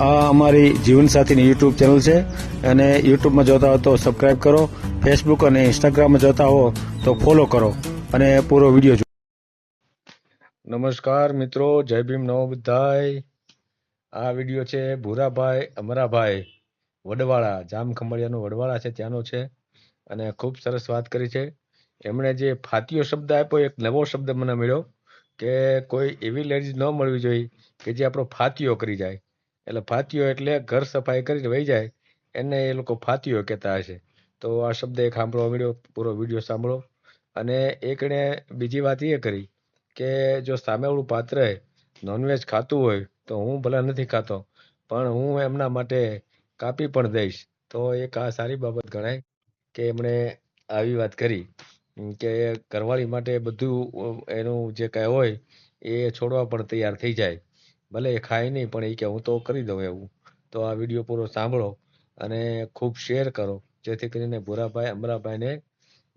આ અમારી જીવનસાથીની YouTube channel છે અને યુટ્યુબમાં જોતા હો તો સબસ્ક્રાઇબ કરો, ફેસબુક અને ઇન્સ્ટાગ્રામમાં જોતા હો તો ફોલો કરો અને પૂરો વિડીયો જુઓ. નમસ્કાર મિત્રો, જય ભીમ નમો બધાય. આ વિડીયો છે ભૂરાભાઈ અમરાભાઈ વડવાળા, જામખંભાળિયાનું વડવાળા છે ત્યાંનો છે અને ખૂબ સરસ વાત કરી છે. એમણે જે ફાતિયો શબ્દ આપ્યો, એક નવો શબ્દ મને મળ્યો કે કોઈ એવી લેડીઝ ન મળવી જોઈએ કે જે આપણો ફાતિયો કરી જાય. એટલે ફાતિયો એટલે ઘર સફાઈ કરીને વહી જાય, એને એ લોકો ફાતિયો કહેતા હશે. તો આ શબ્દ એક સાંભળવા મળ્યો, પૂરો વિડીયો સાંભળો. અને એક એણે બીજી વાત એ કરી કે જો સામેવાળું પાત્ર નોનવેજ ખાતું હોય તો હું ભલે નથી ખાતો પણ હું એમના માટે કાપી પણ દઈશ. તો એક આ સારી બાબત ગણાય કે એમણે આવી વાત કરી કે ઘરવાળી માટે બધું એનું જે કાંઈ હોય એ છોડવા પણ તૈયાર થઈ જાય, ભલે એ ખાય નહીં પણ એ કે હું તો કરી દઉં એવું. તો આ વિડીયો પૂરો સાંભળો અને ખૂબ શેર કરો જેથી કરીને ભૂરાભાઈ અમરાભાઈને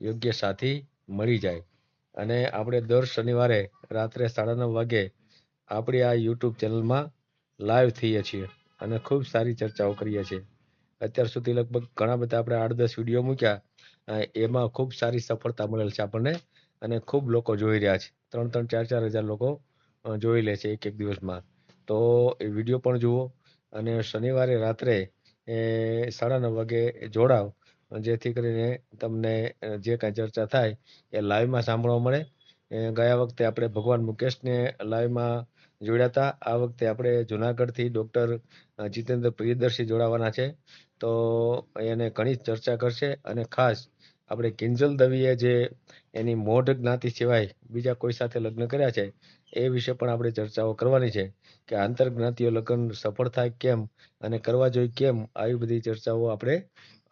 યોગ્ય સાથી મળી જાય. અને આપણે દર શનિવારે રાત્રે 9:30 વાગે આપણી આ યુટ્યુબ ચેનલમાં લાઈવ થઈએ છીએ અને ખૂબ સારી ચર્ચાઓ કરીએ છીએ. અત્યાર સુધી લગભગ ઘણા બધા આપણે 8-10 વિડીયો મૂક્યા, એમાં ખૂબ સારી સફળતા મળેલ છે આપણને અને ખૂબ લોકો જોઈ રહ્યા છે. 3-3, 4-4 હજાર લોકો જોઈ લે છે એક દિવસમાં. તો એ વિડીયો પણ જુઓ અને શનિવારે રાત્રે 9:30 વાગે જોડાવ જેથી કરીને તમને જે કાંઈ ચર્ચા થાય એ લાઈવમાં સાંભળવા મળે. ગયા વખતે આપણે ભગવાન મુકેશને લાઈવમાં જોડ્યા હતા. આ વખતે આપણે જુનાગઢથી ડૉક્ટર જીતેન્દ્ર પ્રિયદર્શી જોડાવાના છે. તો એને ઘણી ચર્ચા કરશે અને ખાસ આપણે કિંજલ દવીએ જે એની મોઢ જ્ઞાતિ સિવાય બીજા કોઈ સાથે લગ્ન કર્યા છે એ વિશે પણ આપણે ચર્ચાઓ કરવાની છે કે આંતરજ્ઞાતિય લગ્ન સફળ થાય કેમ અને કરવા જોઈએ કેમ, આવી બધી ચર્ચાઓ આપણે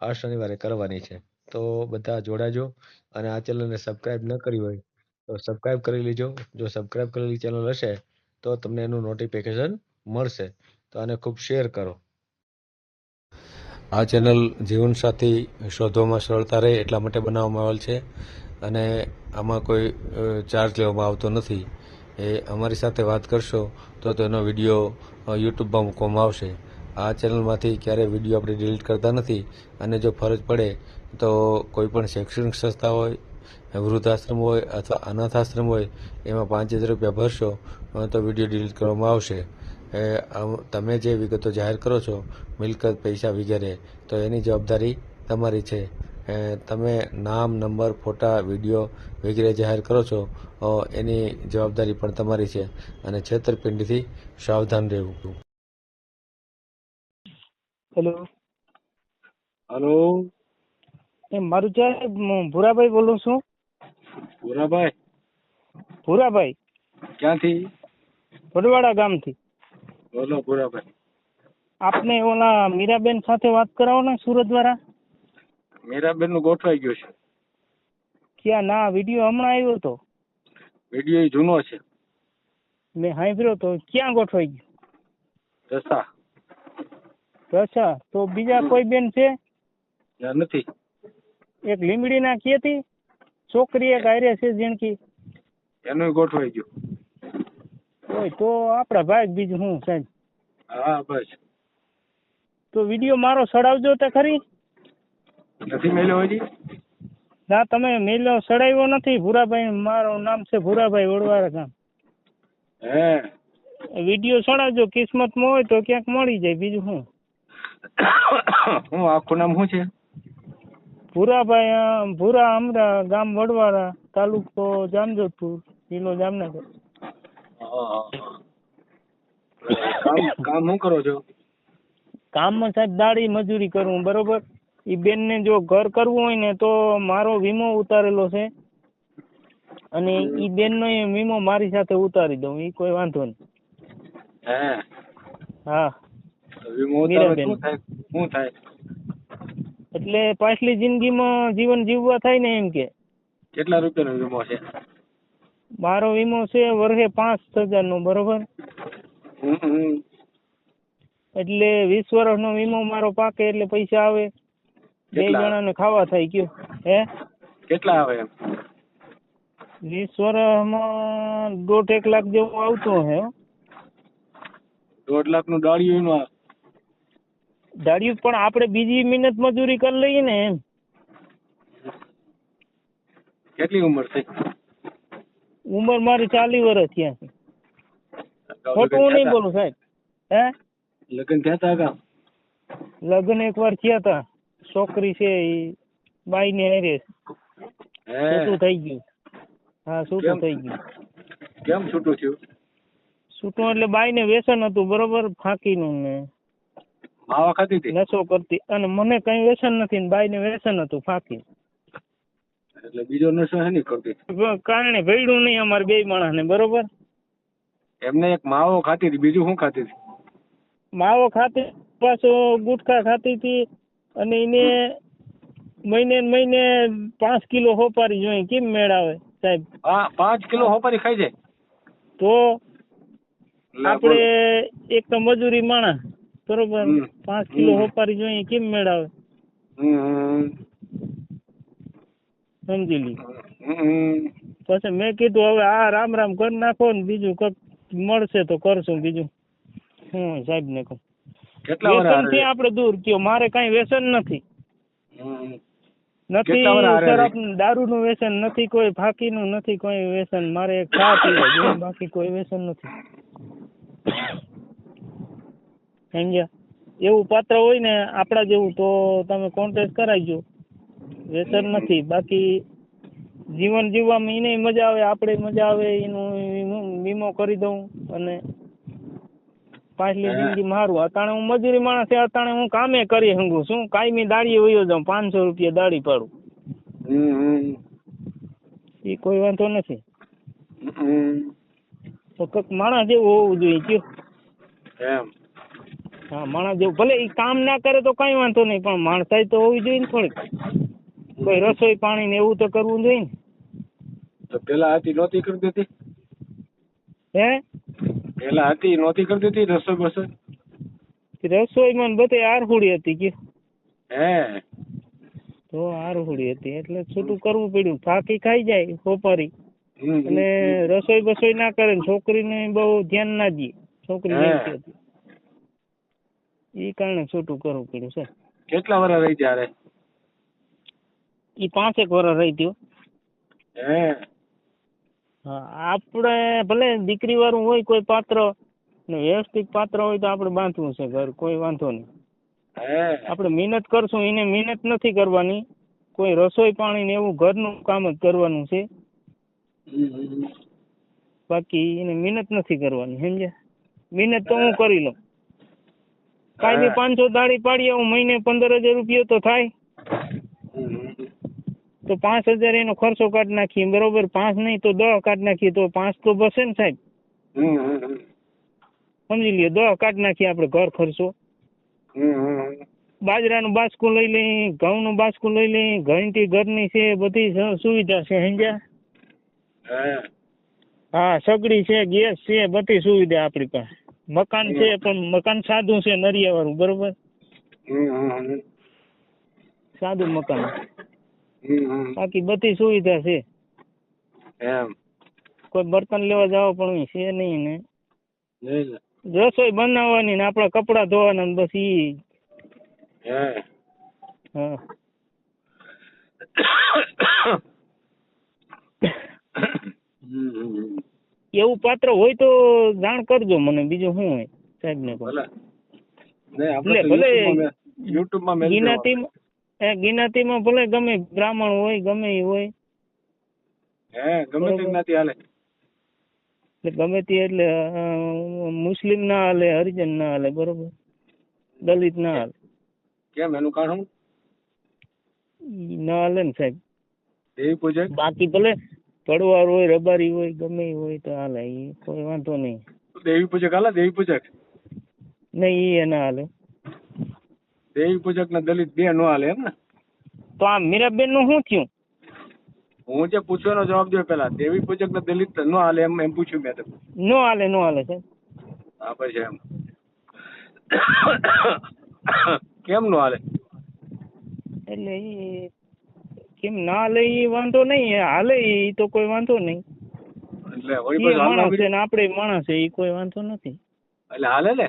આ શનિવારે કરવાની છે. તો બધા જોડાજો અને આ ચેનલને સબસ્ક્રાઇબ ન કરી હોય તો સબસ્ક્રાઇબ કરી લેજો. જો સબસ્ક્રાઇબ કરેલી ચેનલ હશે તો તમને એનું નોટિફિકેશન મળશે. તો આને ખૂબ શેર કરો. આ ચેનલ જીવનસાથી શોધવામાં સરળતા રહે એટલા માટે બનાવવામાં આવેલ છે અને આમાં કોઈ ચાર્જ લેવામાં આવતો નથી. એ અમારી સાથે વાત કરશો તો તેનો વિડીયો યુટ્યુબમાં મૂકવામાં આવશે. આ ચેનલમાંથી ક્યારેય વિડીયો આપણે ડિલીટ કરતા નથી અને જો ફરજ પડે તો કોઈ પણ શૈક્ષણિક સંસ્થા હોય, વૃદ્ધાશ્રમ હોય અથવા અનાથ આશ્રમ હોય એમાં 5,000 રૂપિયા ભરશો તો વિડીયો ડિલીટ કરવામાં આવશે. તમે જે વિગતો જાહેર કરો છો, મિલકત, પૈસા વગેરે, તો એની જવાબદારી તમારી છે. તમે નામ, નંબર, ફોટા, વિડીયો વગેરે જાહેર કરો છો એની જવાબદારી પણ તમારી છે અને છેતરપિંડીથી સાવધાન રહેવું. હેલો હલો, મારું સાહેબ ભૂરાભાઈ બોલું છું. ભૂરાભાઈ ભૂરાભાઈ ક્યાંથી? વડવાડા ગામથી. બોલો ભૂરાભાઈ. આપને ઓલા મીરાબેન સાથે વાત કરાવો ને સુરત વાળા. મીરાબેન નું ગોઠવાઈ ગયું છે. ક્યાં? ના, વિડીયો હમણાં આવ્યો હતો, વિડીયો ઈ જૂનો છે. મેં સાંભળ્યો તો. ક્યાં ગોઠવાઈ ગયું? રસ્તા અચ્છા, તો બીજા કોઈ બેન છે? ત્યાં નથી. એક લીમડી ના કેતી છોકરી એક હારે છે જીણકી, એનું ગોઠવાઈ ગયું. હોય તો આપડા ભાઈ, બીજું હું સાહેબ. હા બસ. તો વિડીયો મારો સડાવજો તો ખરી. નથી મેલ્યો હજી? ના, તમે મેલો સડાવ્યો નથી. ભૂરાભાઈ, મારું નામ છે ભૂરાભાઈ, વડવાડા ગામ. હે, વિડીયો સડાવજો, કિસ્મતમાં હોય તો ક્યાંક મળી જાય, બીજું શું. હું આખું નામ શું છે? ભૂરાભાઈ, ભૂરા અમરા, ગામ વડવાડા, તાલુકો જામજોધપુર, જિલ્લો જામનગર. કામ શું કરો છો? કામમાં સાહેબ દાડી મજૂરી કરવું, બરોબર. એ બેનને જો ઘર કરવું હોય ને તો મારો વીમો ઉતારેલો છે અને ઈ બેનનો વીમો મારી સાથે ઉતારી દઉં, એ કોઈ વાંધો નહીં. હે, હા, વીમો ઉતારો શું થાય? એટલે પાછલી જિંદગીમાં જીવન જીવવા થાય ને, એમ કે. કેટલા રૂપિયાનો વીમો છે? મારો વીમો છે વર્ષે 5,000 નો, બરોબર. એટલે 20 વર્ષનો વીમો મારો પાકે એટલે પૈસા આવે, 2 જણાને ખાવા થાય. કયો હે? કેટલા આવે એમ? 20 વર્ષમાં 1.5 લાખ જેવું આવતું હે. 1.5 લાખ નું દાળિયું દાડિયું પણ આપણે બીજી મહેનત મજૂરી કરી લઈએ ને એમ. કેટલી ઉંમર થઈ? ઉંમર મારી 40 વર્ષ થયા છે. અગાઉ ખોટું હું નહીં બોલું સાહેબ. હે લગ્ન થયા હતા અગાઉ? લગ્ન એકવાર થયા હતા. છોકરી છે એ બાઈ ને હારે છૂટું થઈ ગયું. હા છૂટું થઈ ગયું. કેમ છૂટું થયું? છૂટું એટલે બાઈ ને વ્યસન હતું બરોબર, ફાંકીનું ને માવા ખાતી હતી નશો કરતી, અને મને કઈ વ્યસન નથી ને બાઈ ને વ્યસન હતું ફાંકી. એટલે બીજો નશો હે નહીં કરતી? કારણે ભેડ્યું નહીં અમારે બે માણસ ને બરોબર. એમને એક માવો ખાતી હતી, બીજું શું ખાતી હતી? માવો ખાતી, પાછો ગુટખા ખાતી હતી, અને એને મહિને ને મહિને 5 કિલો હોપારી જોઈએ. કેમ મેળ આવે સાહેબ? 5 કિલો હોપારી ખાઈ જાય તો આપણે એક તો મજૂરી માણસ બરોબર, 5 કિલો હોપારી જોઈએ કેમ મેળ આવે? સમજી લી. પછી મેં કીધું હવે આ રામ રામ કરી નાખો ને બીજું કઈક મળશે તો કરશું. બીજું હું સાહેબ ને કહું વ્યસન થી આપણે દૂર કયો. મારે કઈ વ્યસન નથી. શરાબ દારૂ નું વ્યસન નથી, કોઈ ફાંકી નું નથી, કોઈ વ્યસન. મારે ચા પીવા જોઈએ, બાકી કોઈ વ્યસન નથી. સમજ્યા? એવું પાત્ર હોય ને આપડા જેવું તો તમે કોન્ટેક્ટ કરાવજો. વ્યસન નથી, બાકી જીવન જીવવામાં એને મજા આવે, આપણે મજા આવે, એનું વીમો કરી દઉં અને પાછલી જિંદગી મારું. અતાણે હું મજૂરી માણસ છે, અતાણે હું કામે કરી હંગું શું, કાયમી દાડીએ વયો જાઉં, 500 રૂપિયા દાડી પાડું. એ કોઈ વાંધો નથી. તો કઈક માણસ જેવું હોવું જોઈએ કયો. હા માણસ જેવું. ભલે એ કામ ના કરે તો કઈ વાંધો નહીં, પણ માણસાઈ તો હોવી જોઈએ ને થોડીક. કોઈ રસોઈ પાણી ને એવું તો કરવું જોઈએ ને. તો પેલા હતી નહોતી કરી દેતી? હે પેલા હતી નહોતી કરી દેતી રસોઈ બસોઈ? રસોઈમાં બધે આરહુડી હતી કે. હે તો આરહુડી હતી એટલે છૂટું કરવું પડ્યું. ફાંકી ખાઈ જાય હોપારી અને રસોઈ બસોઈ ના કરે, છોકરીને બહુ ધ્યાન ના દે. છોકરી હતી એ કારણે છૂટું કરવું પડ્યું છે. કેટલા વર્ષ રહી ત્યારે? એ 5 વર્ષ રહી ગયો. હે હા આપણે ભલે દીકરી વાળું હોય કોઈ પાત્ર ને વ્યવસ્થિત પાત્ર હોય તો આપણે બાંધવું છે ઘર, કોઈ વાંધો નહીં. આપણે મહેનત કરશું. એને મહેનત નથી કરવાની, કોઈ રસોઈ પાણી ને એવું ઘરનું કામ જ કરવાનું છે, બાકી એને મહેનત નથી કરવાની. સમજ્યા? મહેનત તો હું કરી લઉં. કાયમી 500 દાડી પાડીએ, હું મહિને 15,000 રૂપિયા તો થાય. તો 5,000 એનો ખર્ચો કાઢી નાખીએ બરોબર. 5 નહીં તો 10 કાઢી નાખીએ તો 5 તો બસે ને સાહેબ. સમજી લ્યો 10 કાઢી નાખીએ આપણે ઘર ખર્ચો. બાજરાનું બાસકું લઈ લઈએ, ઘઉંનું બાસકું લઈ લઈએ, ઘંટી ઘરની છે, બધી સુવિધા છે. સમજ્યા? હા સગડી છે, ગેસ છે, બધી સુવિધા આપણી પાસે. મકાન છે પણ મકાન સાદું છે, નરિયા વાળું બરોબર, સાદું મકાન. બાકી બધી સુવિધા છે. કોઈ બર્તન લેવા જાવ પણ છે નહીં ને. રસોઈ બનાવવાની ને આપણા કપડા ધોવાના બસ ઈ. હા એવું પાત્ર હોય તો જાણ કરજો મને. બીજું શું હોય સાહેબ ને ભલે જ્ઞાતિમાં ભલે ગમે બ્રાહ્મણ હોય ગમે એ હોય. ગમે તે એટલે મુસ્લિમ ના હાલે, હરિજન ના હાલે બરોબર, દલિત ના હાલે. કેમ એનું કારણ ના હાલે ને સાહેબ. દેવી પૂજક બાકી ભલે પડવાર હોય, રબારી હોય, ગમે હોય તો હાલે, એ કોઈ વાંધો નહીં. દેવી પૂજક હાલે? દેવી પૂજક નહીં એ ના હાલે. દેવી પૂજક ને દલિત બે નો હાલે એમ ને? તો આ મીરાબેન નું શું થયું? હું જે પૂછવાનો જવાબ દો પેલા. દેવી પૂજક ને દલિત નો હાલે એમ પૂછ્યું મેં તમને. નો હાલે, નો હાલે સાહેબ. હા પછી એમ કેમ નો હાલે? એટલે એ કેમ ના હાલે એ વાંધો નહીં, હાલે એ તો કોઈ વાંધો નહીં. એટલે માણસ છે ને આપણે માણસ છે, એ કોઈ વાંધો નથી. એટલે હાલે ને?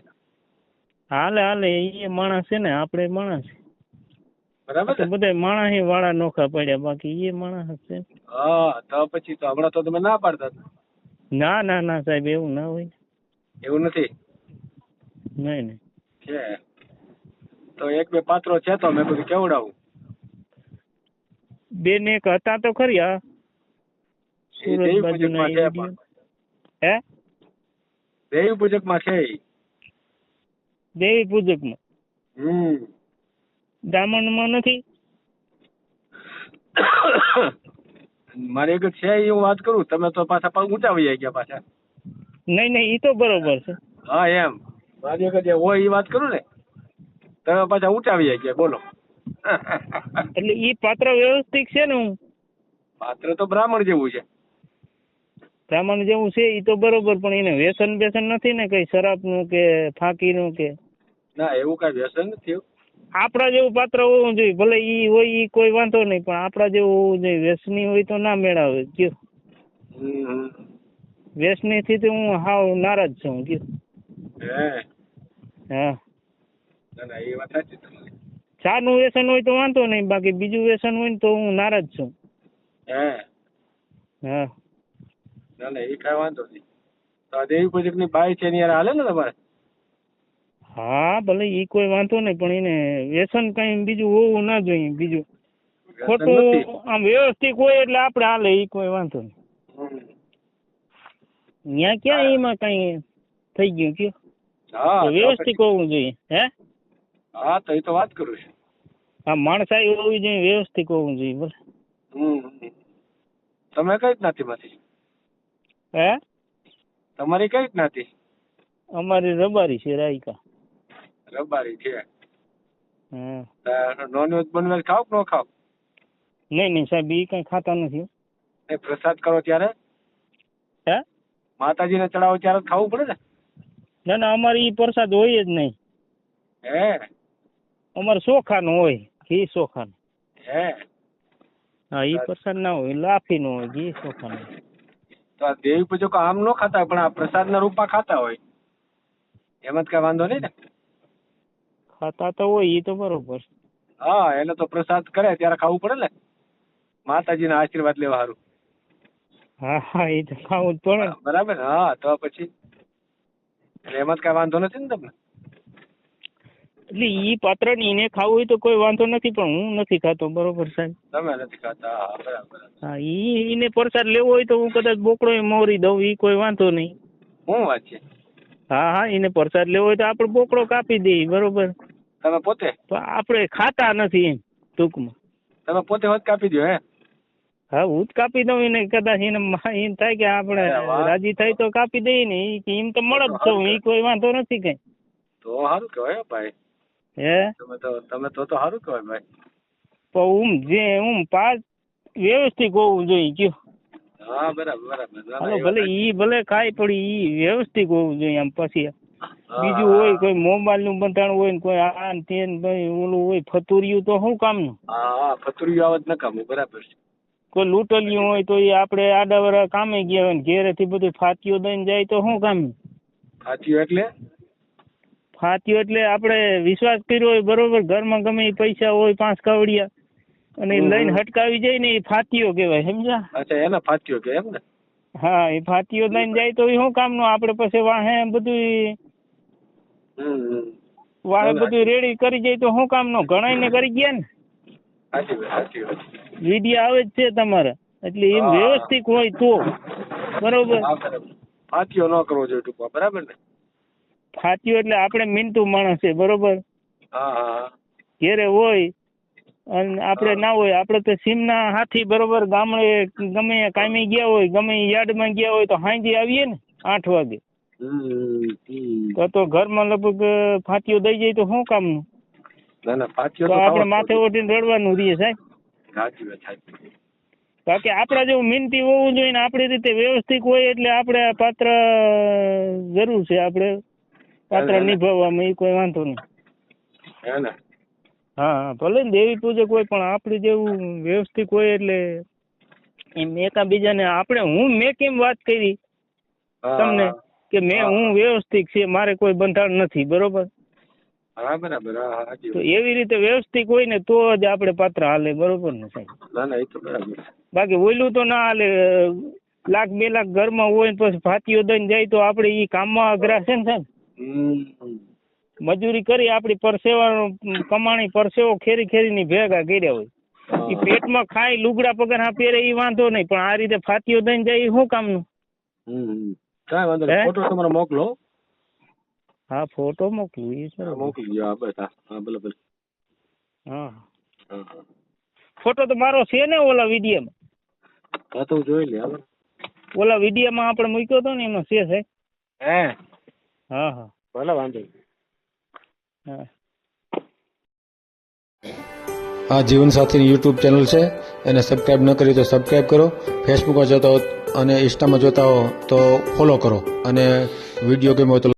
હાલે હાલે એ માણસ છે ને, આપણે માણસ બરાબર તો ને? બધા માણસ વાળા નોખા પડ્યા, બાકી એ માણસ છે. હા તો પછી તો હમણાં તો તમે ના પાડતા હતા. ના ના ના સાહેબ, એવું ના હોય. એવું નથી નહીં નહીં. છે તો એક બે પાત્રો છે તો મેં બધું કેવડાવું. બેન એક હતા તો ખરી. હા, એ સુરત દેવી બાજુના પૂજકમાં એ છે વિડીયો. પણ હે? દેવી પૂજકમાં છે ઈ. દેવી પૂજકમાં બ્રાહ્મણમાં નથી. મારી એક છે એ હું વાત કરું, તમે તો પાછા ઊંચા વહી ગયા પાછા. નહીં નહીં, એ તો બરોબર છે. હા એમ મારી એક જે હોય એ વાત કરું ને, તમે પાછા ઊંચા વહી ગયા. બોલો. એટલે એ પાત્ર વ્યવસ્થિત છે ને. હું પાત્ર તો બ્રાહ્મણ જેવું છે. બ્રાહ્મણ જેવું છે એ તો બરોબર, પણ એને વ્યસન બેસન નથી ને કઈ શરાબનું કે ફાંકીનું કે? ના એવું કઈ વ્યસન નથી. આપણા જેવું પાત્ર હોવું જોઈએ. ભલે ઈ હોય ઈ કોઈ વાંધો નહીં, પણ આપણા જેવું હોવું જોઈએ. વ્યસની હોય તો ના મેળાવે. કયો વ્યસની થી તો હું હાવ નારાજ છું. કયો હા, ના ના એ વાત સાચી તમારી. ચા નું વ્યસન હોય તો વાંધો નહીં, બાકી બીજું વ્યસન હોય ને તો હું નારાજ છું. હા, ના ના એ કઈ વાંધો નહીં. તો આ દેવી પૂજક ની બાઈ છે એની યાર હાલે ને તમારે? હા ભલે ઈ કોઈ વાંધો નહીં, પણ એને વ્યસન કઈ બીજું હોવું ના જોઈએ. બીજું ખોટું આમ વ્યવસ્થિત હોય એટલે આપણે હાલે, ઈ કોઈ વાંધો નહીં. ત્યાં ક્યાં એમાં કઈ થઈ ગયું? કયો હા વ્યવસ્થિત હોવું જોઈએ. હે? હા તો એ તો વાત કરું છું. હા, માણસાઈ હોવી જોઈએ, વ્યવસ્થિત હોવું જોઈએ. બોલે તમે કઈ જ્ઞાતિમાંથી? હે? તમારી કઈ જ્ઞાતિ? અમારી રબારી છે, રાયકા. રબારી છે. હા, નોનવેજ બનવેજ ખાવ કે ન ખાવ? નહીં નહીં સાહેબ, એ કઈ ખાતા નથી. એ પ્રસાદ કરો ત્યારે? હે? માતાજીને ચડાવો ત્યારે ખાવું પડે ને? ના ના, અમારે ઈ પ્રસાદ હોય જ નહીં. હે? અમારે ચોખાનું હોય, ઘી ચોખાનું. હે? હા, ઈ પ્રસાદ ના હોય, લાફી નો હોય, ઘી ચોખાનું. તો આ દેવી પૂજકો આમ ન ખાતા, પણ આ પ્રસાદના રૂપમાં ખાતા હોય, એમાં કઈ વાંધો નહીં ને? ખાતા તો હોય, ઈ તો બરોબર. હા, એને તો પ્રસાદ કરે ત્યારે ખાવું પડે ને, માતાજીના આશીર્વાદ લેવા સારું. હા હા, એ તો ખાવું જ પડે. બરાબર ને? હા તો પછી એમાં કઈ વાંધો નથી ને તમને? એટલે ઈ પાત્ર ની એને ખાવું હોય તો કોઈ વાંધો નથી, પણ હું નથી ખાતો. બરોબર સાહેબ? તમે નથી ખાતા? હા બરાબર. હા, ઈને પ્રસાદ લેવો હોય તો હું કદાચ બોકડો મોરી દઉં, ઈ કોઈ વાંધો નહીં. શું વાત છે? હા હા, એને પ્રસાદ લેવો હોય તો આપણે બોકડો કાપી દઈએ. બરોબર? તમે પોતે? તો આપણે ખાતા નથી એમ ટૂંકમાં. તમે પોતે હોત કાપી દો? હે? હા, હું જ કાપી દઉં. એને કદાચ એને એમ થાય કે આપણે રાજી થાય તો કાપી દઈએ ને. એમ તો મળે જ છું, એ કોઈ વાંધો નથી કઈ. તો સારું કહેવાય ભાઈ. હે? તમે તો સારું કહેવાય ભાઈ. પણ પાસ વ્યવસ્થિત હોવું જોઈએ. કયો? હા બરાબર. હાલો, ભલે ઈ ભલે ખાય, પણ ઈ વ્યવસ્થિત હોવું જોઈએ. આમ પછી બીજું હોય કોઈ મોબાઈલ નું બંધાણ હોય ને કોઈ આ ને તે ઓલું હોય ફતુરિયું, તો શું કામનું? હા, ફતુરિયું આવત ન કામનું. બરાબર છે. કોઈ લૂંટલિયું હોય તો એ આપણે આડાવડા કામે ગયા હોય ને ઘેરેથી બધું ફાતીઓ દઈને જાય તો શું કામનું? ફાતીઓ એટલે? ફાતીઓ એટલે આપણે વિશ્વાસ કર્યો હોય, બરોબર, ઘરમાં ગમે એ પૈસા હોય 5 કાવડિયા, અને એ લઈને હટકાવી જાય ને, એ ફાતીઓ કહેવાય. સમજ્યા? અચ્છા, એના ફાતીઓ કે એમ ને? હા, એ ફાતીઓ લઈને જાય તો એ શું કામનું? આપણે પછી વાહે બધું બધું રેડી કરી જાય તો શું કામનું? ઘણાઈને કરી ગયા ને. સાચી વાત. વિડિયા આવે જ છે તમારે. એટલે એમ વ્યવસ્થિત હોય તો બરોબર. ફાતીઓ ન કરવો જોઈએ ટૂંકમાં. બરાબર ને? ફાતીઓ એટલે આપણે મિનતું માણસ છે. બરોબર? હા. ઘેરે હોય અને આપણે ના હોય, આપણે તો સીમના હાથી. બરોબર? ગામડે ગમે કામી ગયા હોય, ગમે યાર્ડમાં ગયા હોય તો સાંજે આવીએ ને 8 વાગે. તો ઘરમાં લગભગ ફાતીઓ દઈ જાય તો શું કામનું? ના ફાતીઓ તો આપણે માથે ઓઢીને રડવાનું રહીએ સાહેબ. સાચી વાત. બાકી આપણા જેવું મિનતી હોવું જોઈએ ને આપણી રીતે વ્યવસ્થિત હોય એટલે આપણે પાત્ર જરૂર છે. આપણે પાત્ર નિભાવવામાં એ કોઈ વાંધો નહીં. હા, ભલે ને દેવી પૂજક હોય, પણ આપણે જેવું વ્યવસ્થિત હોય એટલે એમ એકાબીજાને આપણે મેં કેમ વાત કરી તમને કે હું વ્યવસ્થિત છે, મારે કોઈ બંધારણ નથી. બરોબર? હા બરાબર, હા હા સાચી તો વાત. એવી રીતે વ્યવસ્થિત હોય ને તો જ આપણે પાત્ર હાલે, બરોબર ને સાહેબ? ના ના એ તો બરાબર છે. બાકી ઓયલું તો ના હાલે. લાખ 2 લાખ ઘરમાં હોય ને પછી ફાતીઓ દઈને જાય તો આપણે ઈ કામમાં અઘરા છે ને સાહેબ. હમ. મજૂરી કરી આપણી પરસેવા કમાણી પરસેવો ખેરી ખેરીની ભેગા કર્યા હોય. ઈ પેટમાં ખાય લુગડા પગાર હા પહેરે ઈ વાંધો નહીં, પણ આ રીતે ફાતીઓ દઈને જાય ઈ શું કામનું? કાંઈ વાંધો નહીં, હે? ફોટો તમારો મોકલો. હા ફોટો મોકલું ઈ હા, બરોબર. મોકલી દો. હા બસ, હા હા ભલે ભલે. હા હા હા ફોટો તો મારો છે ને ઓલા વિડીયામાં. હા તો હું જોઈ લે. હાલો. ઓલા વિડીયામાં આપણે મૂક્યો હતો ને એમાં છે સાહેબ. હે હા હા ભલે વાંધો નહીં. હા. આ જીવનસાથીની યુટ્યુબ ચેનલ છે, એને સબસ્ક્રાઇબ ન કરી તો સબસ્ક્રાઇબ કરો. ફેસબુકમાં જોતા હો અને ઇન્સ્ટામાં જોતા હો તો ફોલો કરો, અને વિડીયો ગમ્યો હોય તો